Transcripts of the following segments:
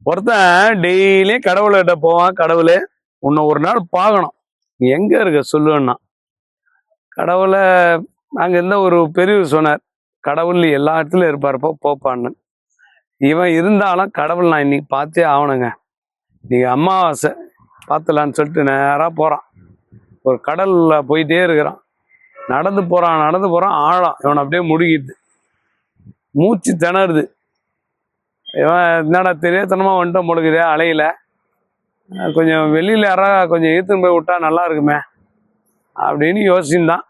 ஒருத்தன் டெய்லியும் கடவுள்கிட்ட போவான். கடவுளே உன்னை ஒரு நாள் பார்க்கணும், நீ எங்க இருக்க சொல்லுவேன்னா. கடவுளை அங்க இருந்த ஒரு பெரியவர் சொன்னார், கடவுள் எல்லா இடத்துலயும் இருப்பாருப்போ போப்பான்னு. இவன் இருந்தாலும் கடவுள் நான் இன்னைக்கு பார்த்தே ஆகணுங்க, நீங்க அமாவாசை பார்த்துலான்னு சொல்லிட்டு நேராக போறான். ஒரு கடல்ல போயிட்டே இருக்கிறான். நடந்து போறான் ஆழம். இவன் அப்படியே முழுகிடுது, மூச்சு திணறுது. இவன் என்னடா தெரியாதனமா வந்துட்டு முழுகுதே அலையில, கொஞ்சம் வெளியில யாராவது கொஞ்சம் இழுத்துன்னு போய் விட்டா நல்லா இருக்குமே அப்படின்னு யோசிச்சுதான்.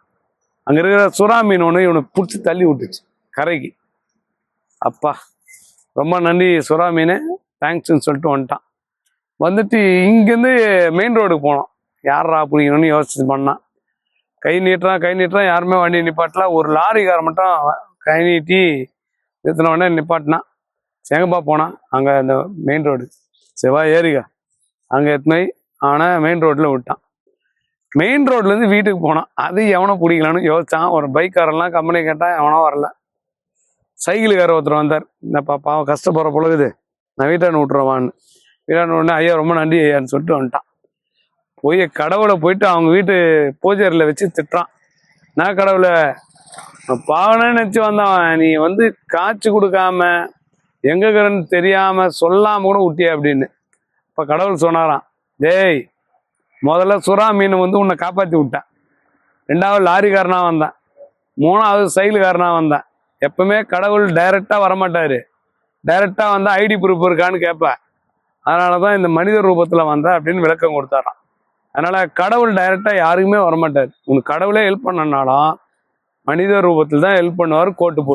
அங்க இருக்கிற சுறா மீன் ஒன்று இவனை பிடிச்சி தள்ளி விட்டுச்சு கரைக்கு. அப்பா ரொம்ப நன்றி சுறா மீன், தேங்க்ஸ்ன்னு சொல்லிட்டு வந்துட்டான். வந்துட்டு இங்கேருந்து மெயின் ரோடுக்கு போனோம். யாரா பிடிக்கணும்னு யோசிச்சு பண்ணான். கை நீட்டுறான் யாருமே வண்டி நிப்பாட்டல. ஒரு லாரிக்கார மட்டும் கை நீட்டி நிறுத்தின உடனே நிப்பாட்டினான். எங்கப்பா போனான்? அங்கே இந்த மெயின் ரோடு செவ்வா ஏரிக்கா அங்கே எத்தனை அவனை மெயின் ரோட்டில் விட்டான். மெயின் ரோட்லேருந்து வீட்டுக்கு போனான். அது எவனை பிடிக்கலான்னு யோசிச்சான். ஒரு பைக்காரெல்லாம் கம்பெனி கேட்டால் எவனோ வரல. சைக்கிளுக்கார ஒருத்தர் வந்தார். இந்த பாப்பாவும் கஷ்டப்படுற பொழுது நான் வீட்டாண்டு விட்டுருவான்னு. வீட்டாண்டு உடனே ஐயா ரொம்ப நன்றி ஐயான்னு சொல்லிட்டு வந்துட்டான். போய் கடவுளை போயிட்டு அவங்க வீட்டு பூஜைரில் வச்சு திட்டுறான். நான் கடவுளை பாவனன்னு நினச்சி வந்தவன், நீ வந்து காய்ச்சி கொடுக்காம எங்கன்னு தெரியாம சொல்லாம கூட விட்டிய அப்படின்னு. இப்ப கடவுள் சொன்னாராம், டேய் முதல்ல சுறா மீன் வந்து உன்னை காப்பாத்தி விட்டேன், ரெண்டாவது லாரிக்காரனா வந்தேன், மூணாவது சைக்கிளுக்காரனா வந்தேன். எப்பவுமே கடவுள் டைரக்டா வரமாட்டாரு, டைரக்டா வந்தா ஐடி ப்ரூஃப் இருக்கான்னு கேட்பேன், அதனாலதான் இந்த மனித ரூபத்துல வந்தேன் அப்படின்னு விளக்கம் கொடுத்தாராம். அதனால கடவுள் டைரக்டா யாருக்குமே வரமாட்டாரு. உனக்கு கடவுளே ஹெல்ப் பண்ணனாலும் மனித ரூபத்தில் தான் ஹெல்ப் பண்ணுவார் கோட்டு போட்டு.